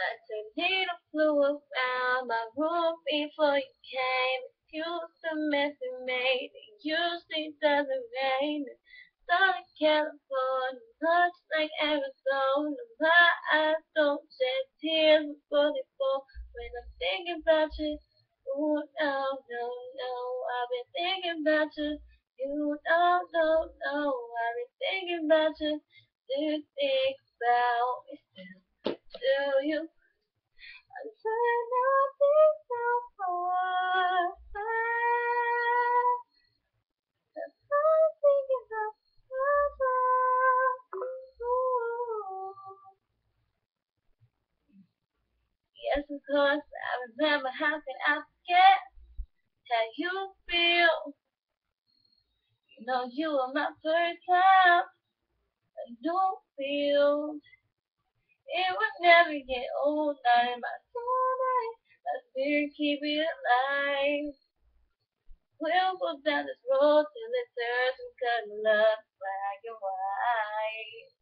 I took needle flew around my room before you came. It used to mess with me. It usually doesn't rain. Southern California, much like Arizona. My eyes don't shed tears before they fall. When I'm thinking about you, ooh, no, no, no. I've been thinking about you. You don't know. I've been thinking about you. Do you think about me still? Do you? I'm trying not to be so far away. That's all I'm thinking about. Ooh. Yes, of course, I remember how can I forget how you feel. You know you were my first love. I don't feel it would never get old. Not in my soul, my spirit keep it alive. We'll go down this road till it turns from color love black and white.